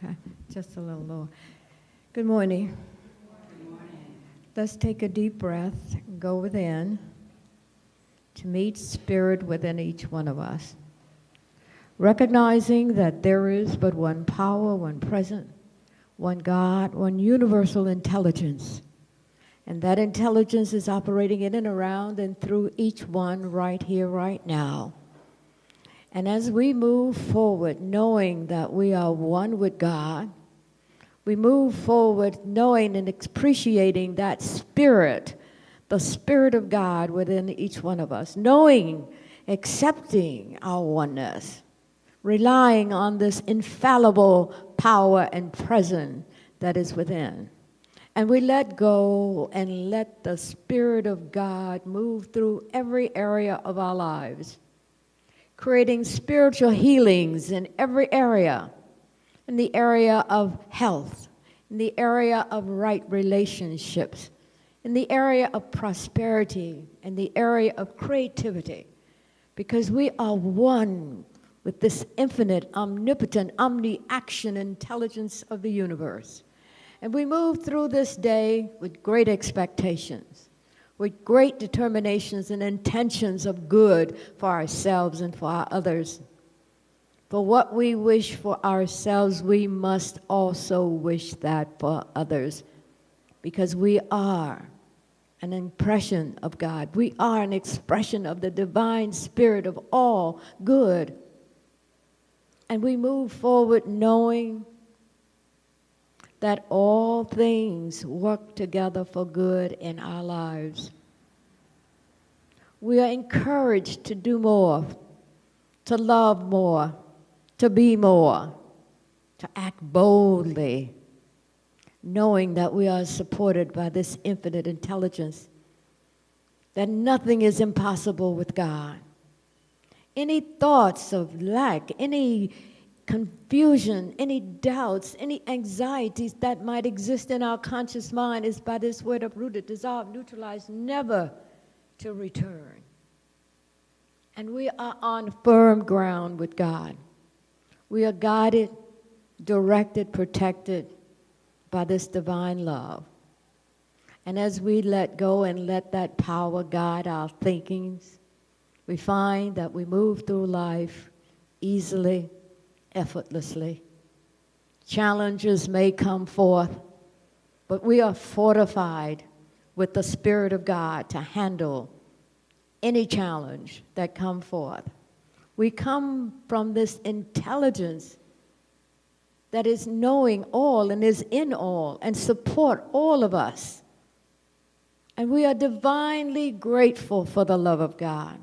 Okay, just a little lower. Good morning. Good morning. Let's take a deep breath, go within to meet spirit within each one of us. Recognizing that there is but one power, one presence, one God, one universal intelligence. And that intelligence is operating in and around and through each one right here, right now. And as we move forward, knowing that we are one with God, we move forward knowing and appreciating that spirit, the Spirit of God within each one of us, knowing, accepting our oneness, relying on this infallible power and presence that is within. And we let go and let the Spirit of God move through every area of our lives, creating spiritual healings in every area, in the area of health, in the area of right relationships, in the area of prosperity, in the area of creativity, because we are one with this infinite, omnipotent, omni-action intelligence of the universe. And we move through this day with great expectations, with great determinations and intentions of good for ourselves and for our others. For what we wish for ourselves, we must also wish that for others, because we are an impression of God. We are an expression of the divine spirit of all good. And we move forward knowing that all things work together for good in our lives. We are encouraged to do more, to love more, to be more, to act boldly, knowing that we are supported by this infinite intelligence, that nothing is impossible with God. Any thoughts of lack, any confusion, any doubts, any anxieties that might exist in our conscious mind is by this word uprooted, dissolved, neutralized, never to return. And we are on firm ground with God. We are guided, directed, protected by this divine love. And as we let go and let that power guide our thinkings, we find that we move through life easily, effortlessly. Challenges may come forth, but we are fortified with the Spirit of God to handle any challenge that come forth. We come from this intelligence that is knowing all and is in all and support all of us. And we are divinely grateful for the love of God,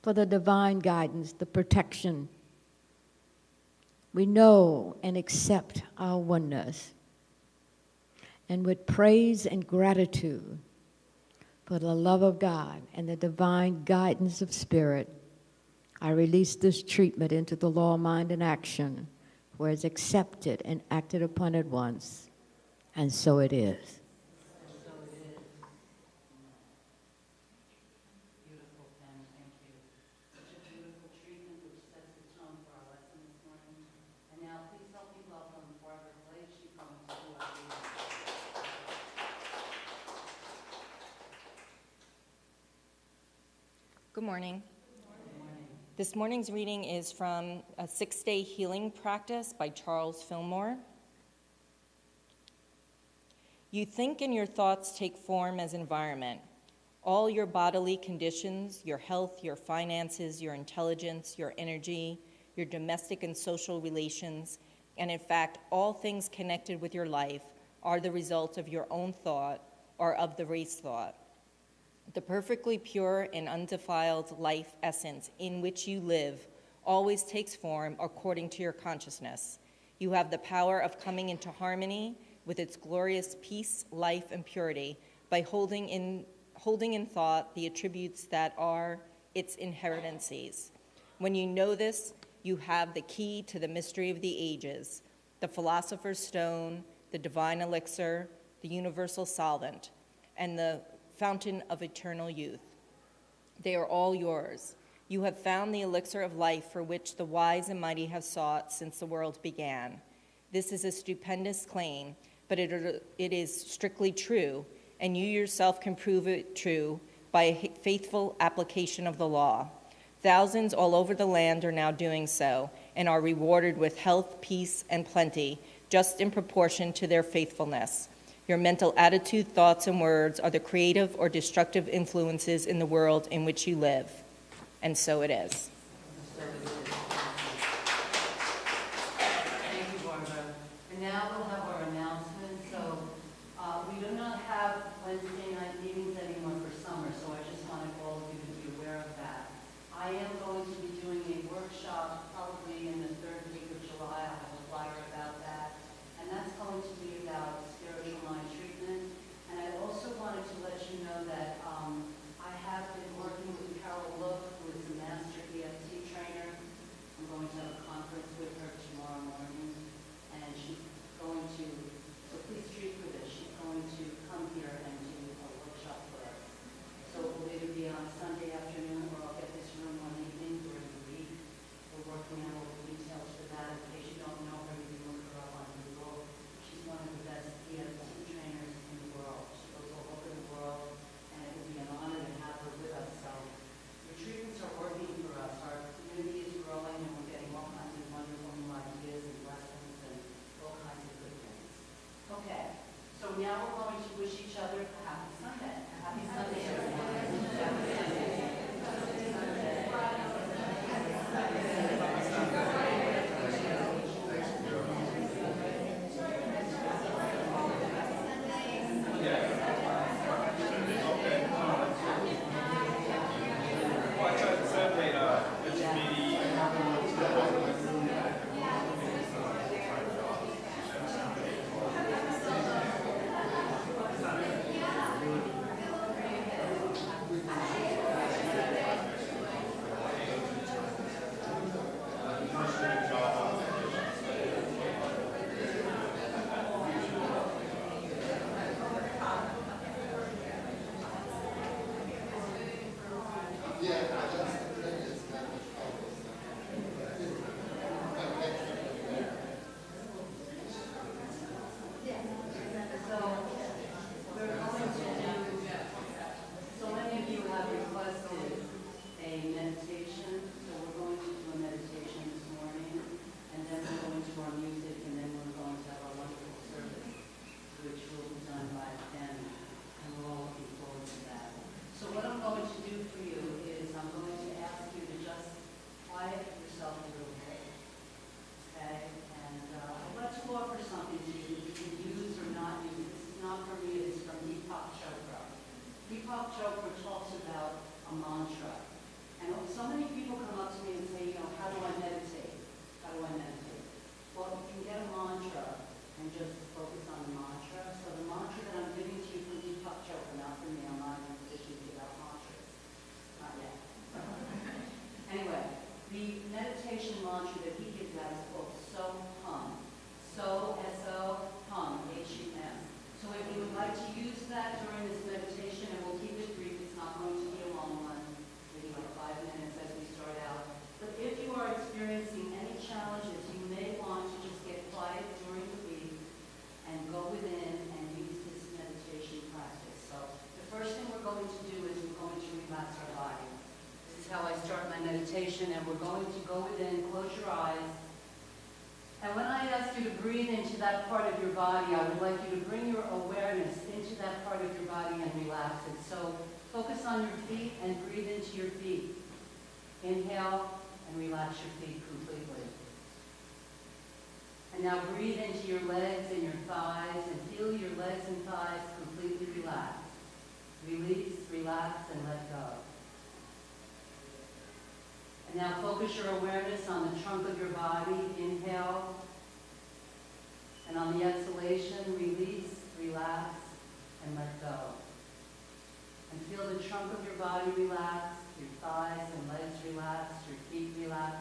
for the divine guidance, the protection. We know and accept our oneness. And with praise and gratitude for the love of God and the divine guidance of Spirit, I release this treatment into the law of mind and action, where it's accepted and acted upon at once. And so it is. Good morning. Good morning. This morning's reading is from a 6-day healing practice by Charles Fillmore. You think and your thoughts take form as environment. All your bodily conditions, your health, your finances, your intelligence, your energy, your domestic and social relations, and in fact, all things connected with your life are the result of your own thought or of the race thought. The perfectly pure and undefiled life essence in which you live always takes form according to your consciousness. You have the power of coming into harmony with its glorious peace, life, and purity by holding in thought the attributes that are its inheritancies. When you know this, you have the key to the mystery of the ages, the philosopher's stone, the divine elixir, the universal solvent, and the fountain of eternal youth. They are all yours. You have found the elixir of life for which the wise and mighty have sought since the world began. This is a stupendous claim, but it is strictly true, and you yourself can prove it true by a faithful application of the law. Thousands all over the land are now doing so and are rewarded with health, peace, and plenty, just in proportion to their faithfulness. Your mental attitude, thoughts, and words are the creative or destructive influences in the world in which you live. And so it is. Thank you, Barbara. And now we'll have our announcements. So we do not have Wednesday night meetings anymore for summer, so I just wanted all of you to be aware of that. I am going to be doing a workshop probably in the third week of July. I'll have a flyer about that. And that's going to be about spiritual mind treatment. And I also wanted to let you know that I have been working with Carol Look, who is a master EFT trainer. I'm going to have a conference with her tomorrow morning. And she's going to, so please treat for this, she's going to come here and do a workshop for us. So it will either be on Sunday afternoon or I'll get this room one evening during the week. We're working out all the details for that. In case you don't know her, you can look her up on Google. She's one of the best EFT trainers in the world. She goes all over the world, and it will be an honor to have her with us. So the treatments are working for us. Our community is growing, and we're getting all kinds of wonderful new ideas and lessons and all kinds of good things. Okay, so now we're going to wish each other a happy Sunday. A happy Sunday, everyone. And we're going to go within, close your eyes. And when I ask you to breathe into that part of your body, I would like you to bring your awareness into that part of your body and relax it. So focus on your feet and breathe into your feet. Inhale and relax your feet completely. And now breathe into your legs and your thighs and feel your legs and thighs completely relaxed. Release, relax, and let go. And now focus your awareness on the trunk of your body. Inhale. And on the exhalation, release, relax, and let go. And feel the trunk of your body relax, your thighs and legs relax, your feet relax.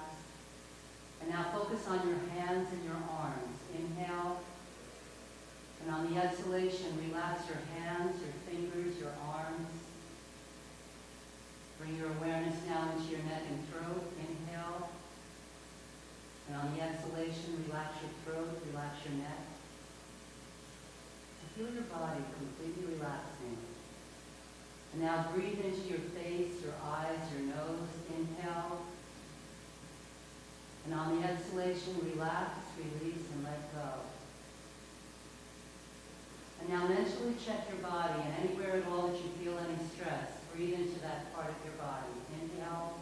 And now focus on your hands and your arms. Inhale. And on the exhalation, relax your hands, your fingers, your arms. Bring your awareness now into your neck and throat. Inhale. And on the exhalation, relax relax your throat, relax your neck. Feel your body completely relaxing. And now breathe into your face, your eyes, your nose. Inhale. And on the exhalation, relax, release, and let go. And now mentally check your body, and anywhere at all that you feel any stress, breathe into that part of your body. Inhale.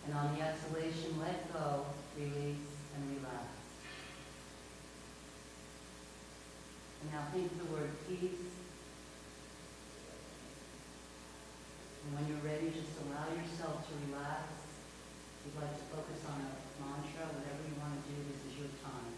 And on the exhalation, let go, release, and relax. And now think of the word peace. And when you're ready, just allow yourself to relax. If you'd like to focus on a mantra, whatever you want to do, this is your time.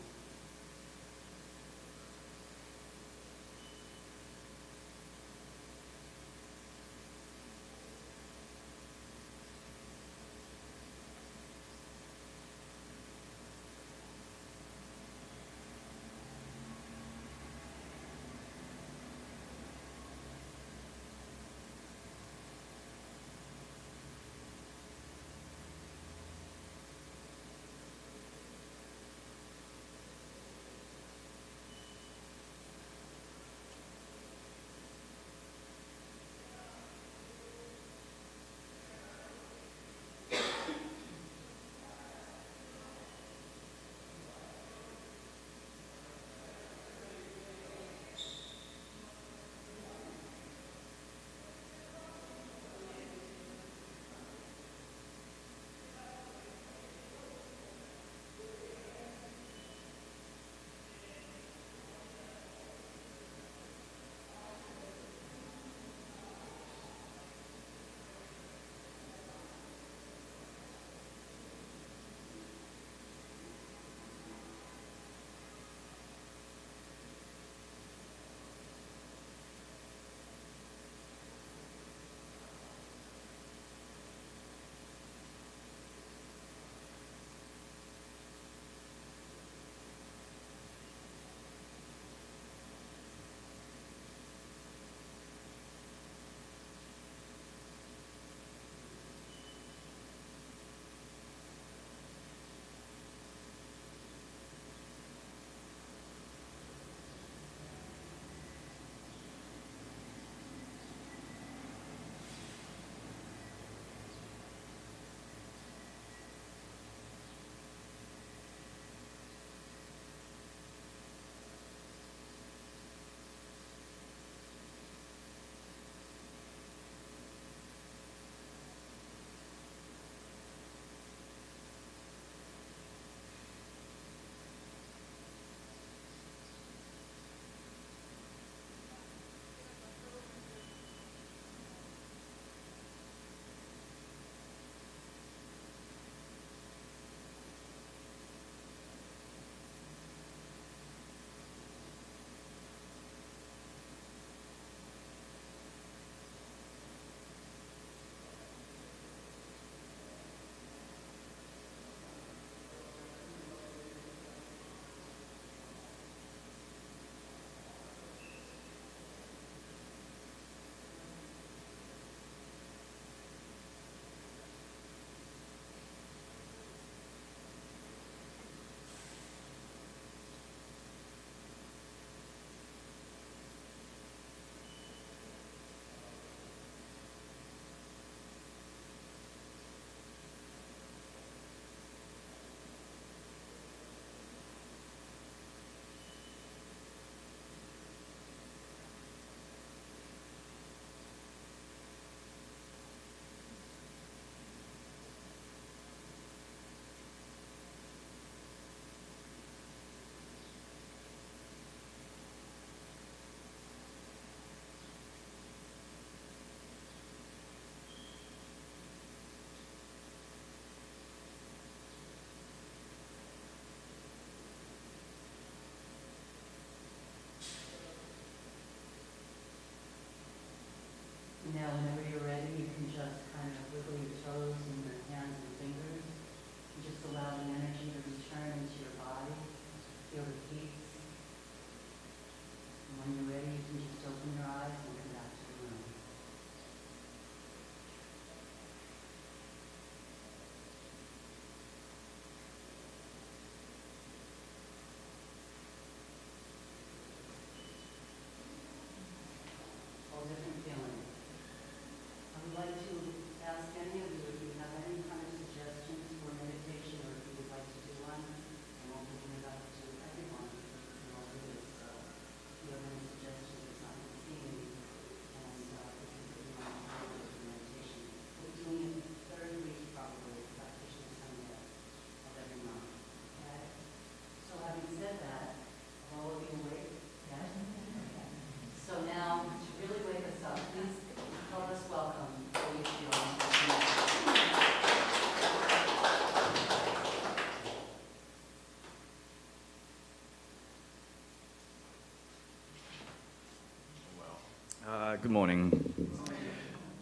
Good morning.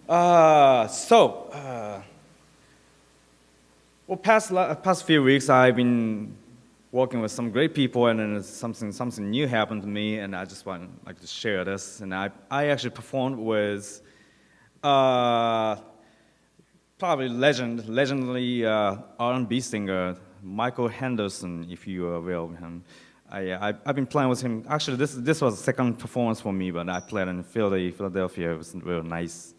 Past few weeks, I've been working with some great people, and then something new happened to me, and I just want like to share this. And I actually performed with probably legendary R&B singer Michael Henderson, if you are aware of him. I've been playing with him. Actually, this was the second performance for me, but I played in Philadelphia. It was real nice,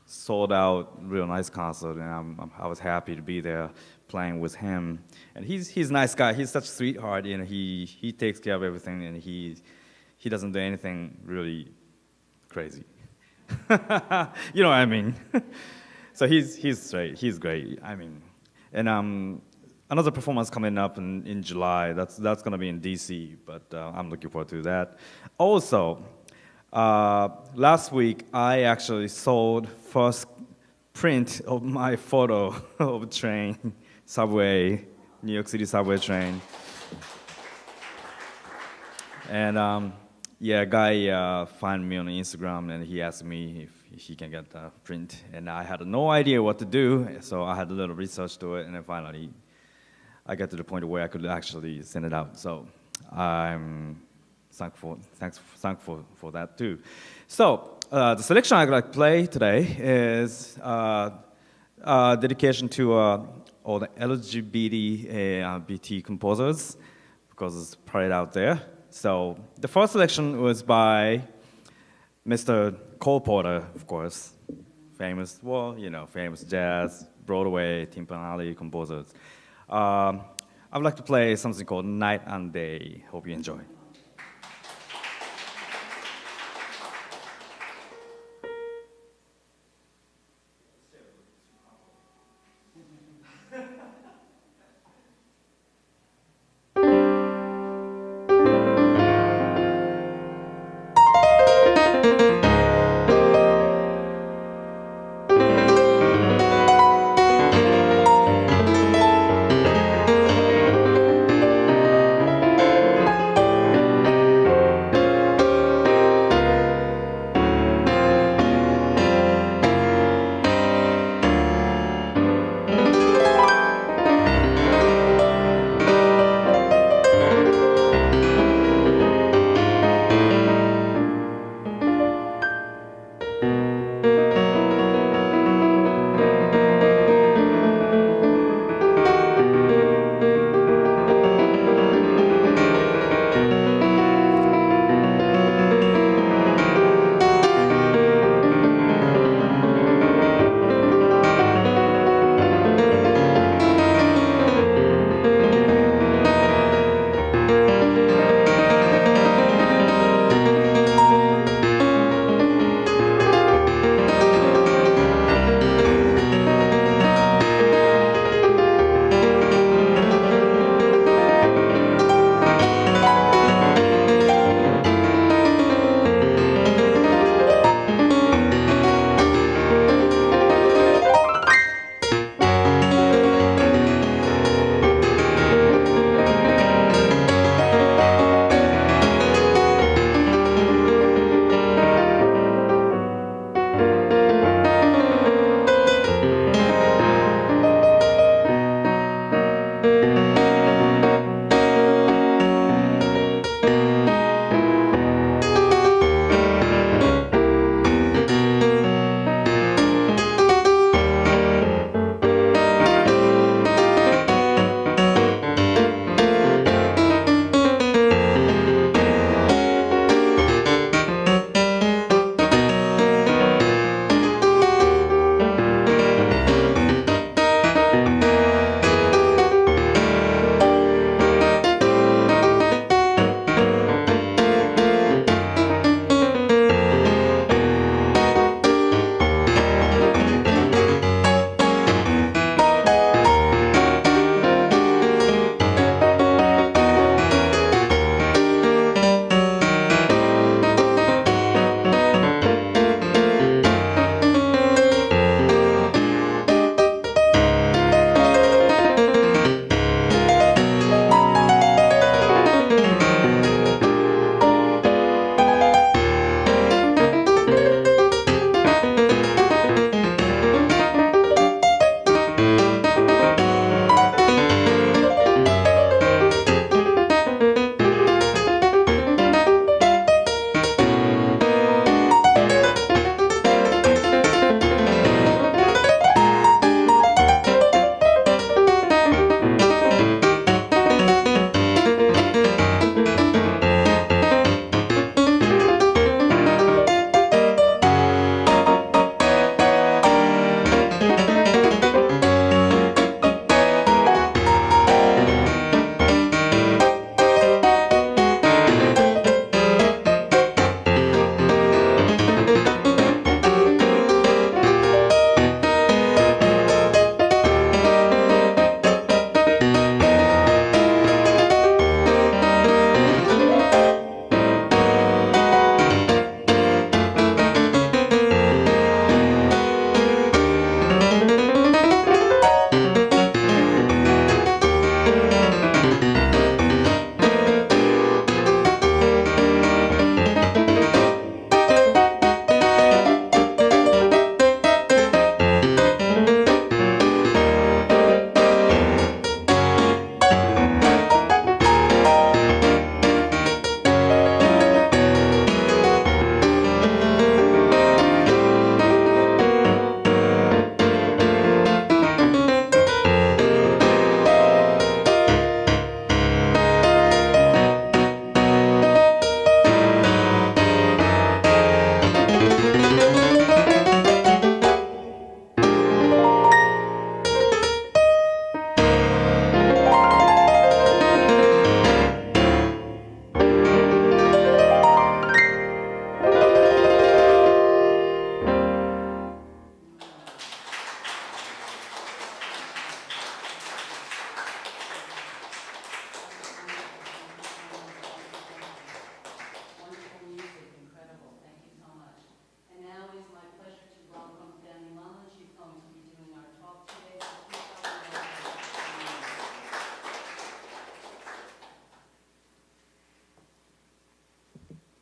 sold out, real nice concert, and I was happy to be there playing with him. And he's a nice guy. He's such a sweetheart. You know, he takes care of everything, and he doesn't do anything really crazy. You know what I mean? So he's great. He's great. I mean, and another performance coming up in July. That's going to be in DC, but I'm looking forward to that. Also, last week I actually sold first print of my photo of a train, subway, New York City subway train. And a guy found me on Instagram, and he asked me if he can get the print. And I had no idea what to do, so I had a little research to it, and then finally I got to the point where I could actually send it out. So I'm thankful for that too. So the selection I'd like to play today is dedication to all the LGBT composers, because it's pride out there. So the first selection was by Mr. Cole Porter, of course, famous jazz, Broadway, timpani composers. I would like to play something called Night and Day. Hope you enjoy.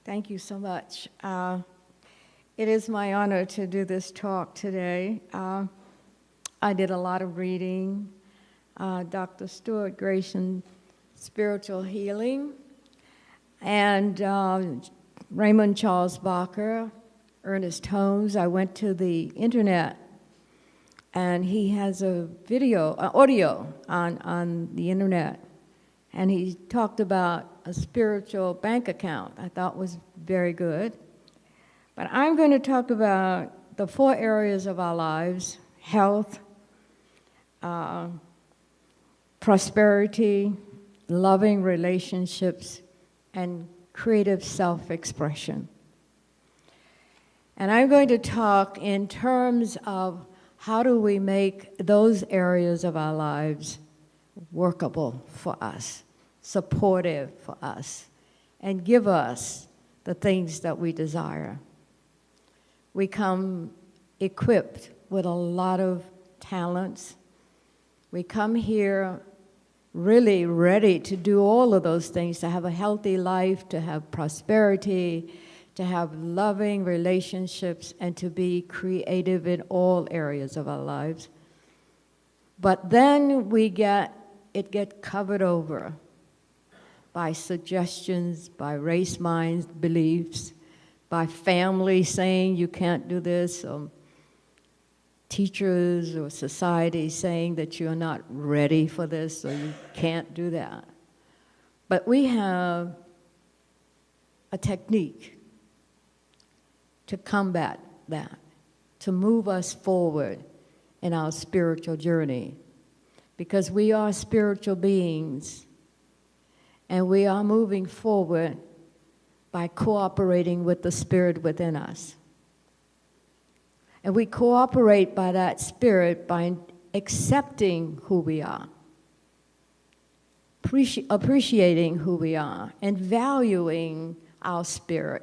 Thank you so much. It is my honor to do this talk today. I did a lot of reading. Dr. Stuart Grayson, Spiritual Healing, and Raymond Charles Barker, Ernest Holmes. I went to the internet, and he has a audio on the internet, and he talked about a spiritual bank account. I thought was very good. But I'm going to talk about the 4 areas of our lives: health, prosperity, loving relationships, and creative self-expression. And I'm going to talk in terms of how do we make those areas of our lives workable for us, supportive for us, and give us the things that we desire. We come equipped with a lot of talents. We come here really ready to do all of those things, to have a healthy life, to have prosperity, to have loving relationships, and to be creative in all areas of our lives. But then it get covered over by suggestions, by race minds, beliefs, by family saying you can't do this, or teachers or society saying that you're not ready for this or you can't do that. But we have a technique to combat that, to move us forward in our spiritual journey, because we are spiritual beings and we are moving forward by cooperating with the spirit within us. And we cooperate by that spirit by accepting who we are, appreciating who we are, and valuing our spirit.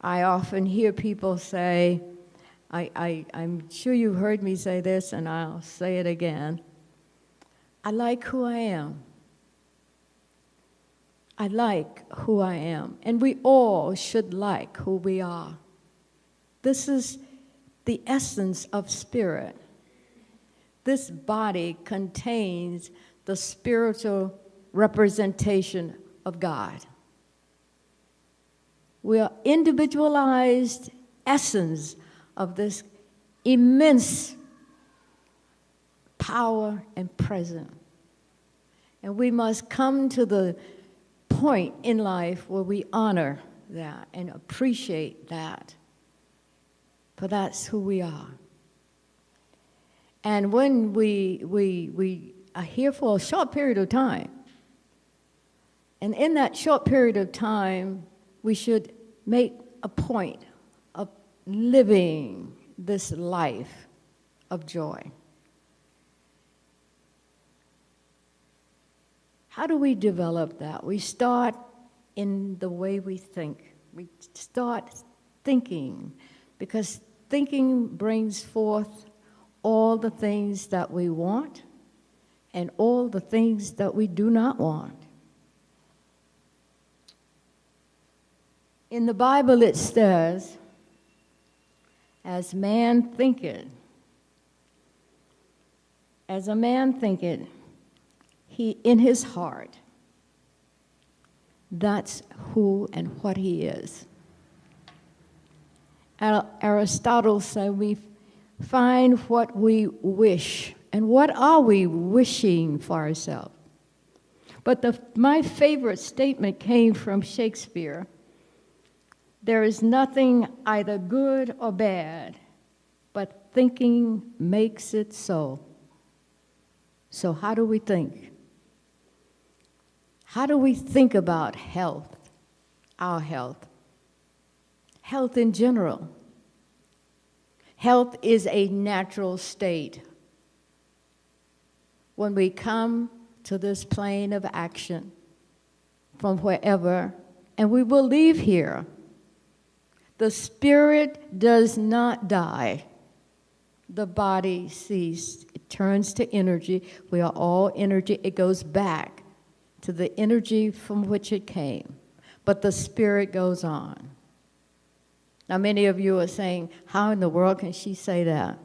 I often hear people say, I'm sure you've heard me say this, and I'll say it again, I like who I am. I like who I am. And we all should like who we are. This is the essence of spirit. This body contains the spiritual representation of God. We are individualized essence of this immense power and presence. And we must come to the point in life where we honor that and appreciate that. For that's who we are. And when we are here for a short period of time, and in that short period of time, we should make a point of living this life of joy. How do we develop that? We start in the way we think. We start thinking, because thinking brings forth all the things that we want and all the things that we do not want. In the Bible it says, as a man thinketh, he in his heart, that's who and what he is. Aristotle said we find what we wish. And what are we wishing for ourselves? But my favorite statement came from Shakespeare. There is nothing either good or bad, but thinking makes it so. So how do we think? How do we think about health, our health? Health in general. Health is a natural state. When we come to this plane of action from wherever, and we will leave here, the spirit does not die. The body ceases. It turns to energy. We are all energy. It goes back to the energy from which it came. but the spirit goes on. Now, many of you are saying, how in the world can she say that?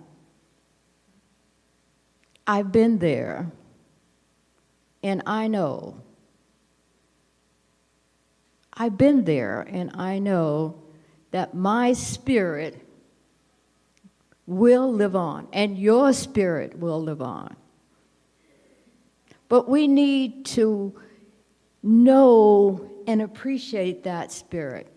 I've been there, and I know. I've been there, and I know that my spirit will live on, and your spirit will live on. But we need to know and appreciate that spirit,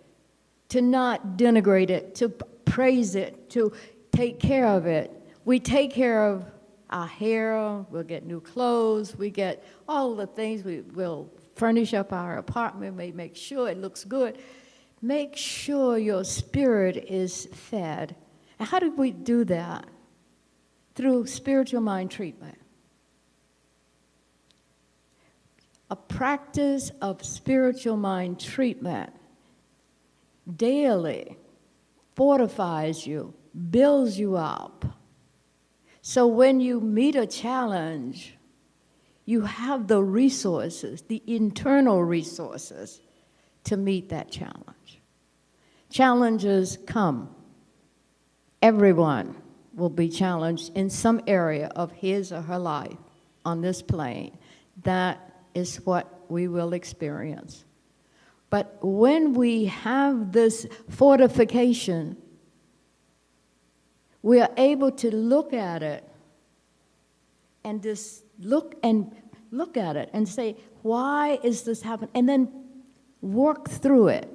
to not denigrate it, to praise it, to take care of it. We take care of our hair, we'll get new clothes, we get all the things, we'll furnish up our apartment, make sure it looks good. Make sure your spirit is fed. And how do we do that? Through spiritual mind treatment. A practice of spiritual mind treatment daily fortifies you, builds you up. So when you meet a challenge, you have the resources, the internal resources, to meet that challenge. Challenges come. Everyone will be challenged in some area of his or her life on this plane. That is what we will experience. But when we have this fortification, we are able to look at it and just look at it and say, why is this happening? And then work through it,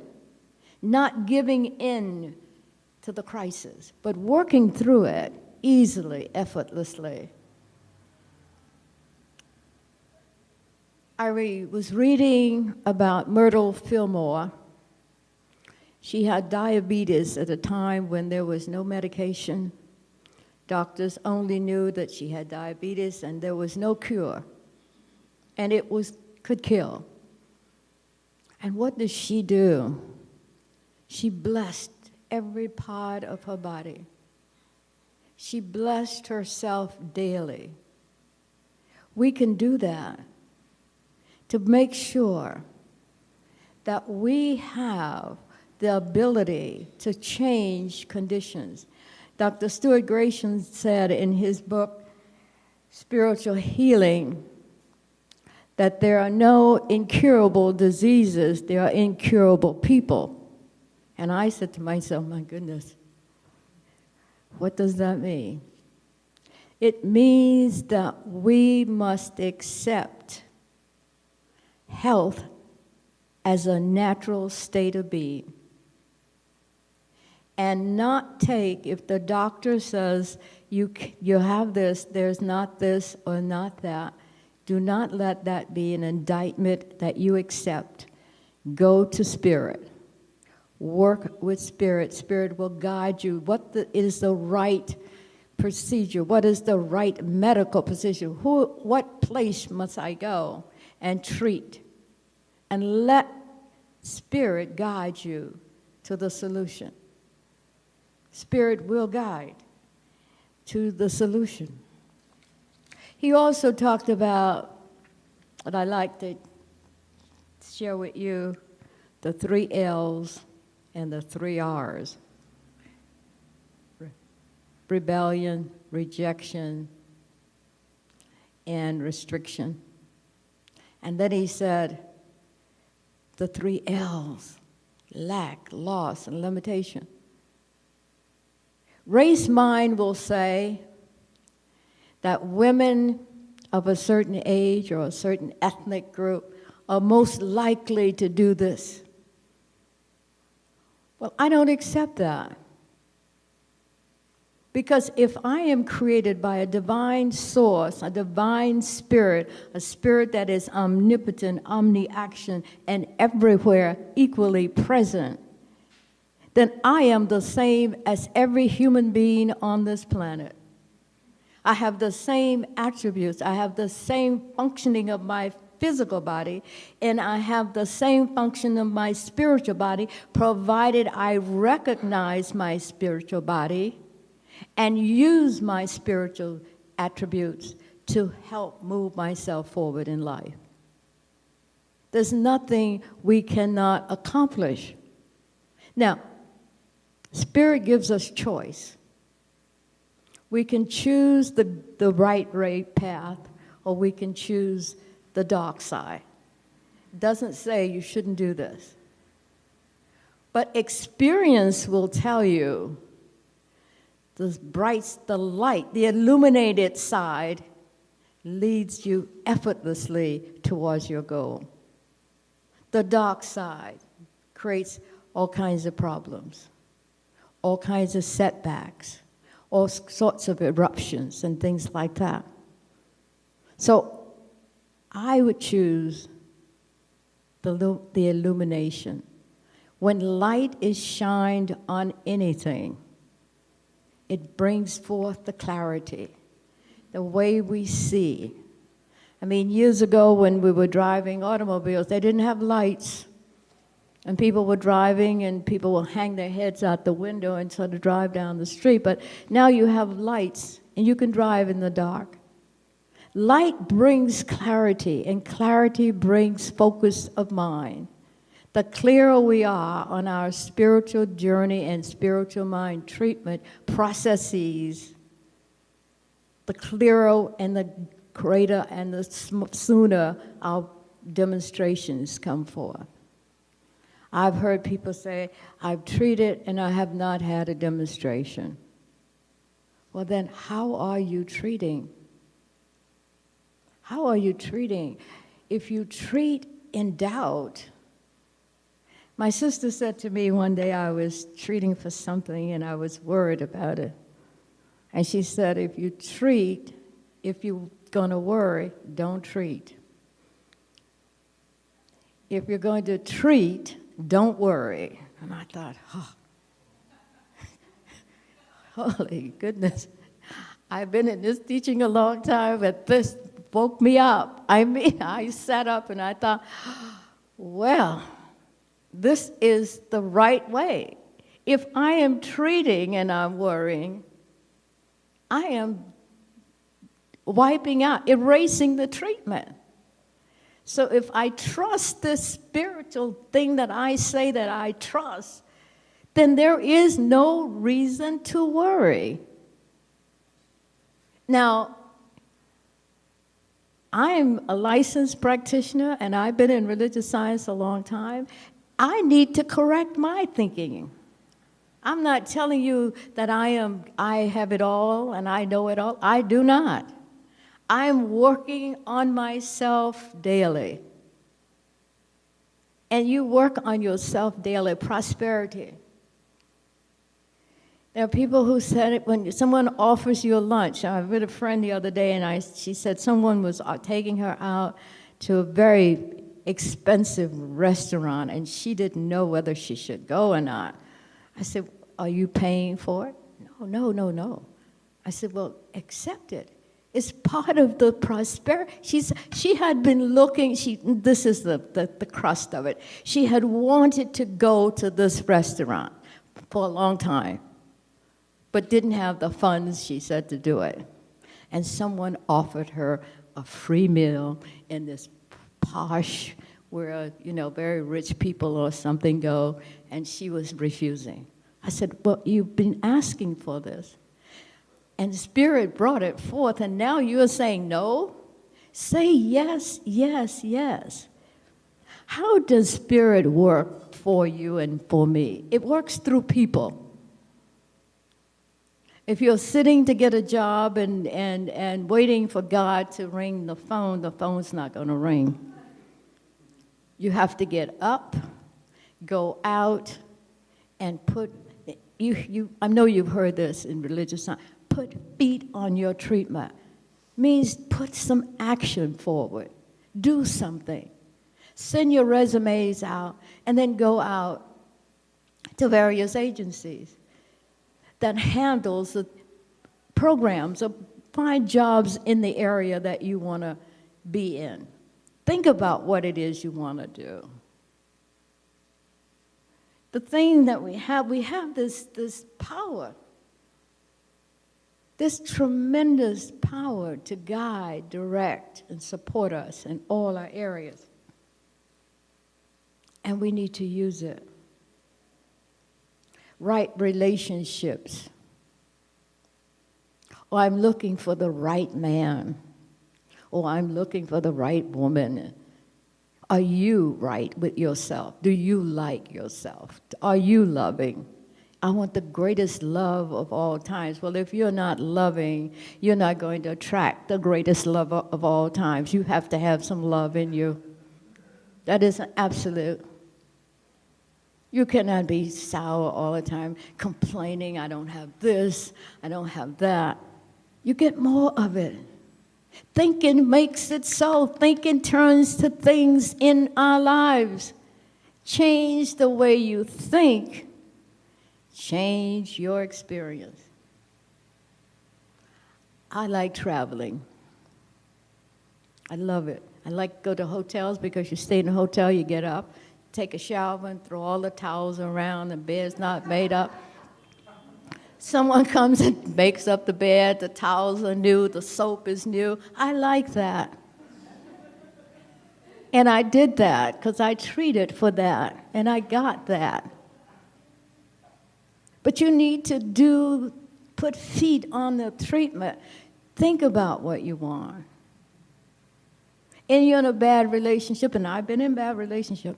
not giving in to the crisis, but working through it easily, effortlessly. I was reading about Myrtle Fillmore. She had diabetes at a time when there was no medication. Doctors only knew that she had diabetes and there was no cure. And it could kill. And what did she do? She blessed every part of her body. She blessed herself daily. We can do that to make sure that we have the ability to change conditions. Dr. Stuart Gratian said in his book, Spiritual Healing, that there are no incurable diseases, there are incurable people. And I said to myself, my goodness, what does that mean? It means that we must accept health as a natural state of being. And not take, if the doctor says you have this, there's not this or not that, do not let that be an indictment that you accept. Go to spirit. Work with spirit. Spirit will guide you. What is the right procedure? What is the right medical procedure? What place must I go and treat? And let spirit guide you to the solution. Spirit will guide to the solution. He also talked about, what I like to share with you, the 3 L's and the 3 R's. Rebellion, rejection, and restriction. And then he said, the 3 L's, lack, loss, and limitation. Race mind will say that women of a certain age or a certain ethnic group are most likely to do this. Well, I don't accept that. Because if I am created by a divine source, a divine spirit, a spirit that is omnipotent, omni-action, and everywhere equally present, then I am the same as every human being on this planet. I have the same attributes. I have the same functioning of my physical body, and I have the same function of my spiritual body, provided I recognize my spiritual body and use my spiritual attributes to help move myself forward in life. There's nothing we cannot accomplish. Now, Spirit gives us choice. We can choose the right path, or we can choose the dark side. It doesn't say you shouldn't do this. But experience will tell you the light, the illuminated side leads you effortlessly towards your goal. The dark side creates all kinds of problems, all kinds of setbacks, all sorts of eruptions and things like that. So I would choose the illumination. When light is shined on anything, it brings forth the clarity, the way we see. I mean, years ago when we were driving automobiles, they didn't have lights. And people were driving, and people will hang their heads out the window and sort of drive down the street. But now you have lights, and you can drive in the dark. Light brings clarity, and clarity brings focus of mind. The clearer we are on our spiritual journey and spiritual mind treatment processes, the clearer and the greater and the sooner our demonstrations come forth. I've heard people say, I've treated and I have not had a demonstration. Well then, how are you treating? How are you treating? If you treat in doubt, my sister said to me one day, I was treating for something and I was worried about it. And she said, if you're going to worry, don't treat. If you're going to treat, don't worry. And I thought, holy goodness. I've been in this teaching a long time, but this woke me up. I mean, I sat up and I thought, well, this is the right way. If I am treating and I'm worrying, I am wiping out, erasing the treatment. So if I trust this spiritual thing that I say that I trust, then there is no reason to worry. Now, I'm a licensed practitioner and I've been in religious science a long time. I need to correct my thinking. I'm not telling you that I have it all and I know it all. I do not. I'm working on myself daily. And you work on yourself daily. Prosperity. There are people who said it when someone offers you a lunch. I was with a friend the other day, and she said someone was taking her out to a very expensive restaurant, and she didn't know whether she should go or not. I said, are you paying for it? No. I said, well, accept it. It's part of the prosperity. She had been looking, this is the crust of it. She had wanted to go to this restaurant for a long time, but didn't have the funds, she said, to do it. And someone offered her a free meal in this posh, where, very rich people or something go, and she was refusing. I said, well, you've been asking for this. And Spirit brought it forth, and now you're saying no? Say yes, yes, yes. How does Spirit work for you and for me? It works through people. If you're sitting to get a job and waiting for God to ring the phone's not going to ring. You have to get up, go out, and put, I know you've heard this in religious science, put feet on your treatment. Means put some action forward. Do something. Send your resumes out, and then go out to various agencies that handles the programs, or find jobs in the area that you want to be in. Think about what it is you want to do. The thing that we have this power, this tremendous power to guide, direct, and support us in all our areas. and we need to use it. Right relationships. Or I'm looking for the right man. Or I'm looking for the right woman. Are you right with yourself? Do you like yourself? Are you loving? I want the greatest love of all times. Well, if you're not loving, you're not going to attract the greatest love of all times. You have to have some love in you. That is an absolute. You cannot be sour all the time, complaining, I don't have this, I don't have that. You get more of it. Thinking makes it so. Thinking turns to things in our lives. Change the way you think. Change your experience. I like traveling. I love it. I like to go to hotels because you stay in a hotel, you get up, take a shower, and throw all the towels around, the bed's not made up. Someone comes and makes up the bed, the towels are new, the soap is new. I like that. And I did that because I treated for that, and I got that. But you need to put feet on the treatment. Think about what you want. And you're in a bad relationship, and I've been in bad relationship.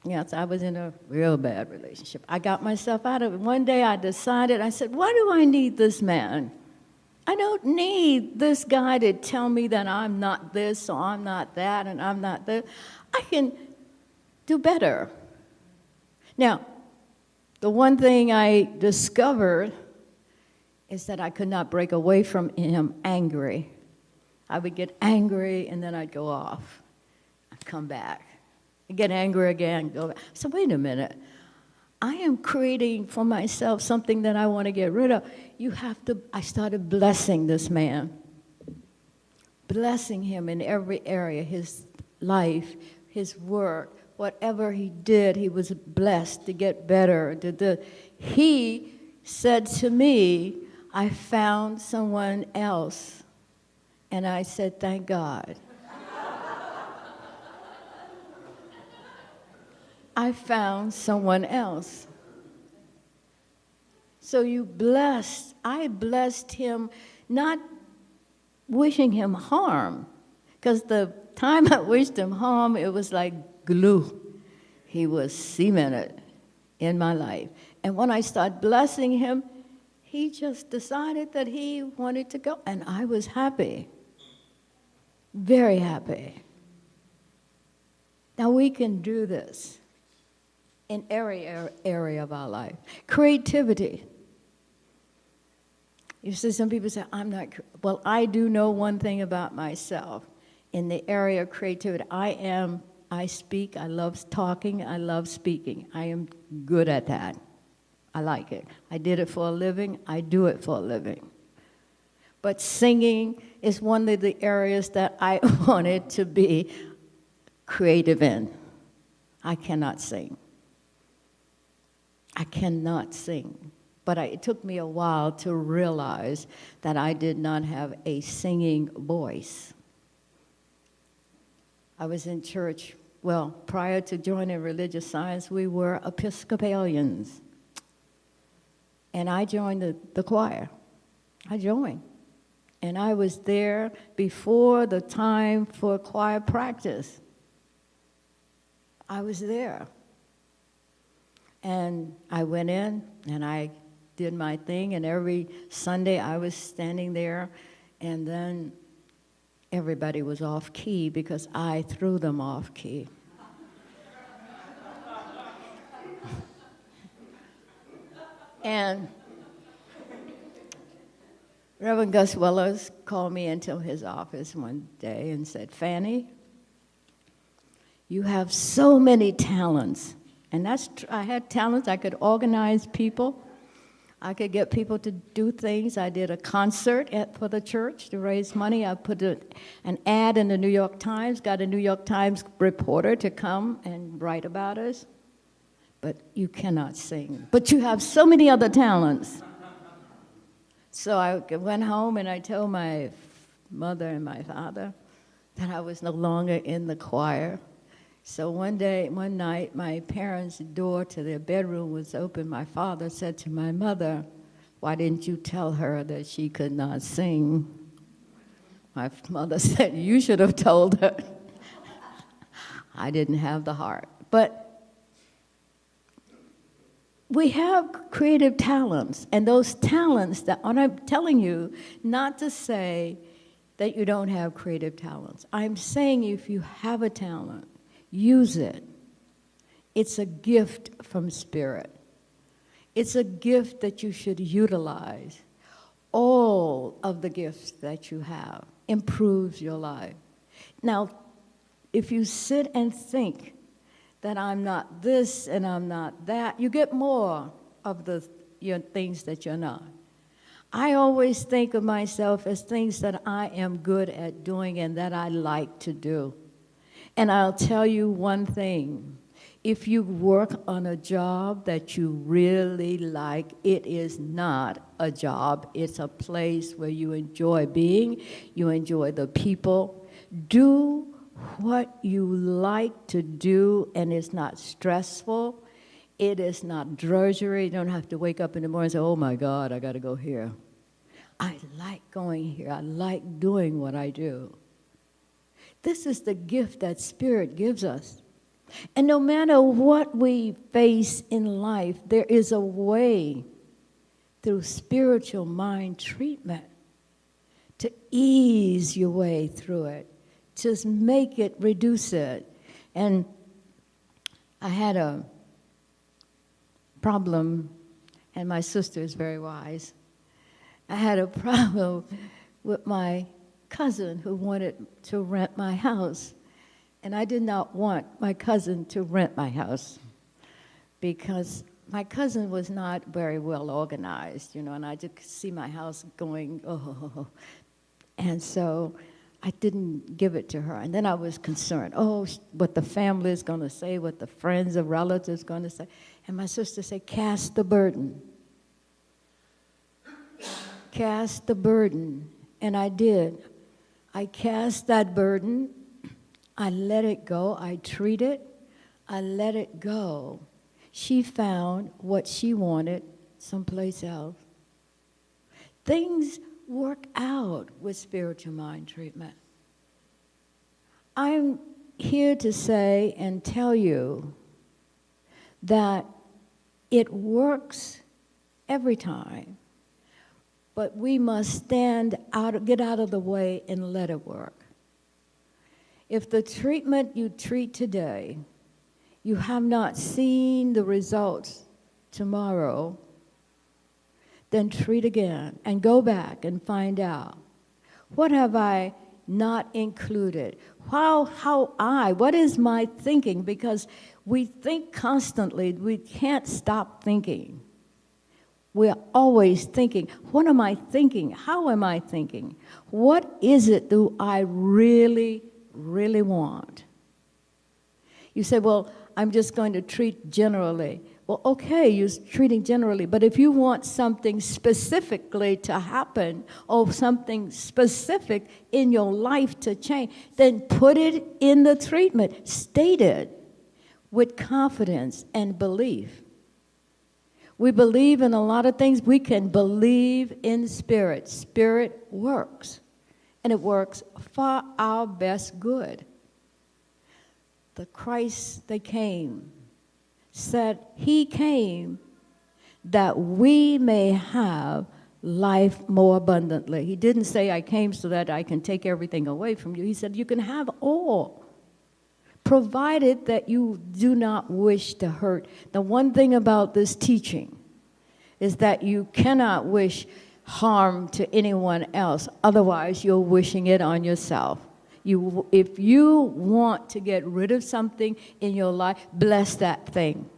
Yes, I was in a real bad relationship. I got myself out of it. One day I decided, I said, why do I need this man? I don't need this guy to tell me that I'm not this or I'm not that and I'm not this. I can do better. Now, the one thing I discovered is that I could not break away from him angry. I would get angry and then I'd go off. I'd come back. Get angry again, go back. So wait a minute. I am creating for myself something that I want to get rid of. I started blessing this man. Blessing him in every area, his life, his work, whatever he did, he was blessed to get better. He said to me, I found someone else. And I said, thank God. I found someone else. So I blessed him, not wishing him harm, because the time I wished him harm, it was like glue. He was cemented in my life. And when I started blessing him, he just decided that he wanted to go, and I was happy, very happy. Now we can do this in every area of our life. Creativity. You see, some people say, I'm not, well, I do know one thing about myself. In the area of creativity, I speak, I love talking, I love speaking. I am good at that. I like it. I did it for a living, I do it for a living. But singing is one of the areas that I wanted to be creative in. I cannot sing. I cannot sing. But it took me a while to realize that I did not have a singing voice. I was in church, well, prior to joining religious science, we were Episcopalians. And I joined the choir. I joined. And I was there before the time for choir practice. I was there. And I went in, and I did my thing, and every Sunday I was standing there, and then everybody was off key because I threw them off key. And Reverend Gus Wellers called me into his office one day and said, Fanny, you have so many talents. And I had talents. I could organize people. I could get people to do things. I did a concert for the church to raise money. I put an ad in the New York Times, got a New York Times reporter to come and write about us. But you cannot sing. But you have so many other talents. So I went home and I told my mother and my father that I was no longer in the choir. So one night, my parents' door to their bedroom was open. My father said to my mother, "Why didn't you tell her that she could not sing?" My mother said, "You should have told her." I didn't have the heart. But we have creative talents, and those talents that, and I'm telling you not to say that you don't have creative talents. I'm saying if you have a talent, use it. It's a gift from Spirit. It's a gift that you should utilize. All of the gifts that you have improves your life. Now, if you sit and think that I'm not this and I'm not that, you get more of the things that you're not. I always think of myself as things that I am good at doing and that I like to do. And I'll tell you one thing. If you work on a job that you really like, it is not a job. It's a place where you enjoy being, you enjoy the people. Do what you like to do, and it's not stressful. It is not drudgery. You don't have to wake up in the morning and say, "Oh my God, I got to go here." I like going here. I like doing what I do. This is the gift that Spirit gives us. And no matter what we face in life, there is a way through spiritual mind treatment to ease your way through it, to make it, reduce it. And I had a problem, and my sister is very wise. I had a problem with my cousin who wanted to rent my house. And I did not want my cousin to rent my house because my cousin was not very well organized, and I just see my house going, oh. And so I didn't give it to her. And then I was concerned, what the family is going to say, what the friends or relatives are going to say. And my sister said, cast the burden. Cast the burden. And I did. I cast that burden. I let it go. I treat it. I let it go. She found what she wanted someplace else. Things work out with spiritual mind treatment. I'm here to say and tell you that it works every time, but we must get out of the way and let it work. If the treatment you treat today, you have not seen the results tomorrow, then treat again and go back and find out, what have I not included? What is my thinking? Because we think constantly, we can't stop thinking. We're always thinking, what am I thinking? How am I thinking? What is it do I really want? You say, well, I'm just going to treat generally. Well, okay, you're treating generally, but if you want something specifically to happen or something specific in your life to change, then put it in the treatment. State it with confidence and belief. We believe in a lot of things. We can believe in Spirit. Spirit works, and it works for our best good. The Christ that came said he came that we may have life more abundantly. He didn't say, I came so that I can take everything away from you. He said, you can have all, provided that you do not wish to hurt. The one thing about this teaching is that you cannot wish harm to anyone else. Otherwise, you're wishing it on yourself. If you want to get rid of something in your life, bless that thing.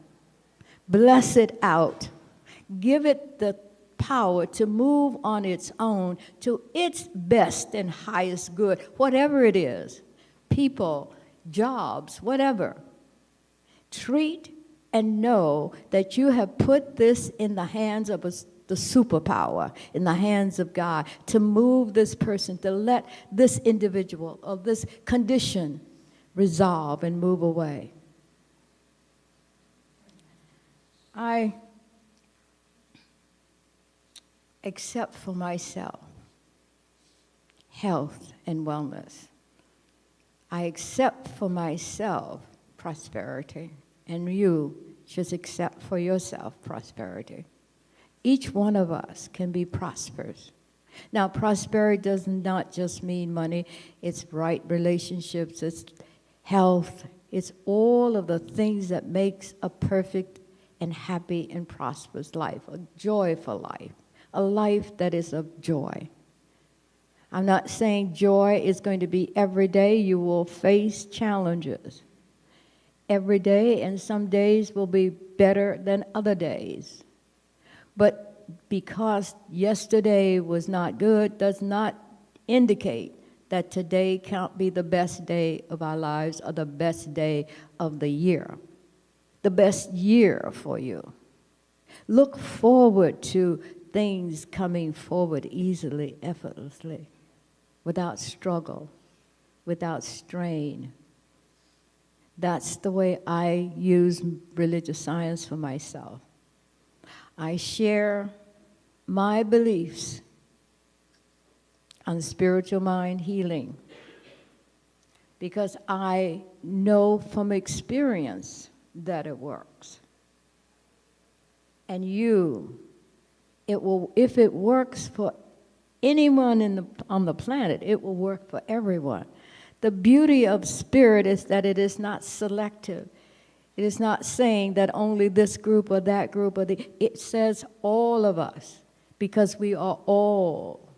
Bless it out. Give it the power to move on its own to its best and highest good, whatever it is. People, jobs, whatever. Treat and know that you have put this in the hands of the superpower, in the hands of God, to move this person, to let this individual or this condition resolve and move away. I accept for myself health and wellness. I accept for myself prosperity, and you should accept for yourself prosperity. Each one of us can be prosperous. Now, prosperity does not just mean money. It's right relationships, it's health, it's all of the things that makes a perfect and happy and prosperous life, a joyful life, a life that is of joy. I'm not saying joy is going to be every day. You will face challenges every day, and some days will be better than other days. But because yesterday was not good does not indicate that today can't be the best day of our lives or the best day of the year, the best year for you. Look forward to things coming forward easily, effortlessly, without struggle, without strain. That's the way I use religious science for myself. I share my beliefs on spiritual mind healing because I know from experience that it works. And if it works for anyone on the planet, it will work for everyone. The beauty of spirit is that it is not selective. It is not saying that only this group or that group it says all of us, because we are all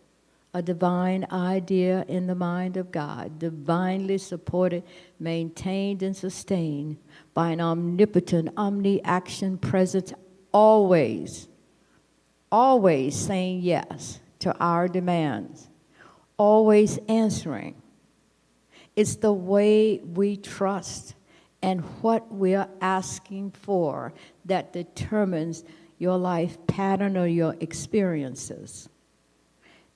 a divine idea in the mind of God, divinely supported, maintained, and sustained by an omnipotent, omni-action presence, always saying yes to our demands, always answering. It's the way we trust and what we are asking for that determines your life pattern or your experiences.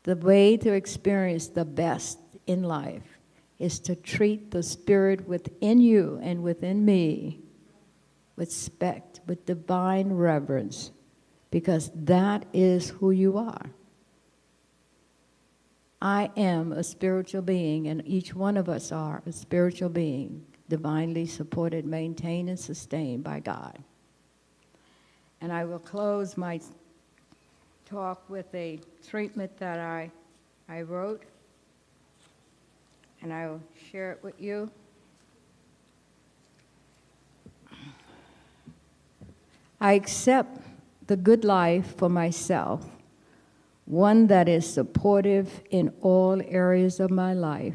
The way to experience the best in life is to treat the spirit within you and within me with respect, with divine reverence, because that is who you are. I am a spiritual being, and each one of us are a spiritual being, divinely supported, maintained, and sustained by God. And I will close my talk with a treatment that I wrote, and I will share it with you. I accept the good life for myself, one that is supportive in all areas of my life.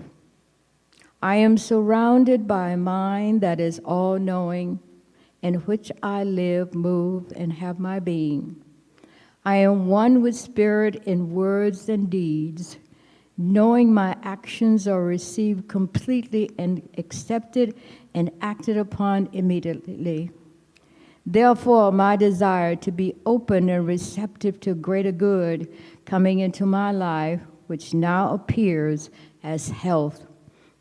I am surrounded by a mind that is all-knowing, in which I live, move, and have my being. I am one with spirit in words and deeds, knowing my actions are received completely and accepted and acted upon immediately. Therefore, my desire to be open and receptive to greater good coming into my life, which now appears as health,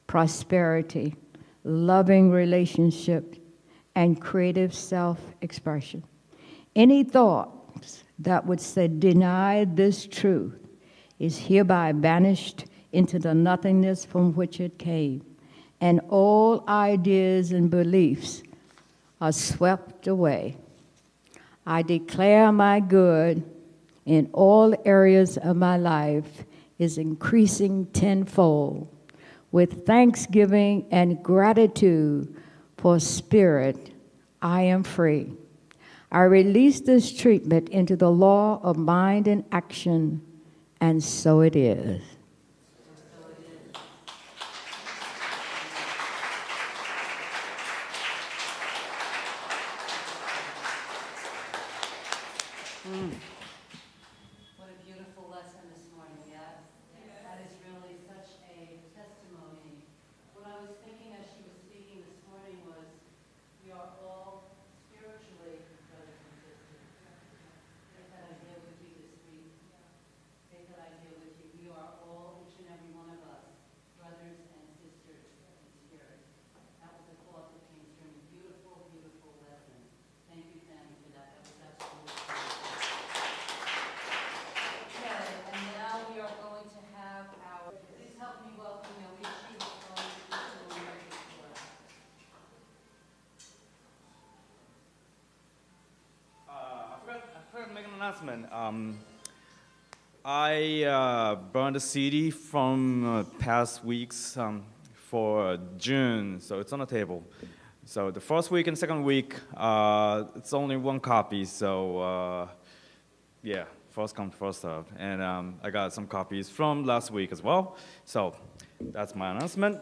prosperity, loving relationship, and creative self-expression. Any thoughts that would say deny this truth is hereby banished into the nothingness from which it came, and all ideas and beliefs are swept away. I declare my good in all areas of my life is increasing tenfold. With thanksgiving and gratitude for spirit, I am free. I release this treatment into the law of mind and action, and so it is. What a beautiful lesson this morning, yes? That is really such a testimony. What I was thinking as she was speaking this morning was, we are all spiritually brothers and sisters. Take that idea with you this week. Take that idea with you. We are all announcement. I burned a CD from past weeks for June, so it's on the table. So the first week and second week, it's only one copy, so yeah, first come, first served. And I got some copies from last week as well. So that's my announcement.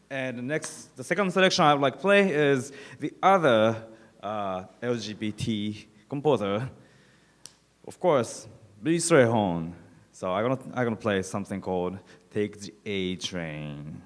And the second selection I would like to play is the other LGBT composer, of course, Lee Strayhorn. So I'm gonna play something called "Take the A Train."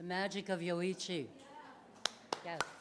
magic of Yoichi. Yes.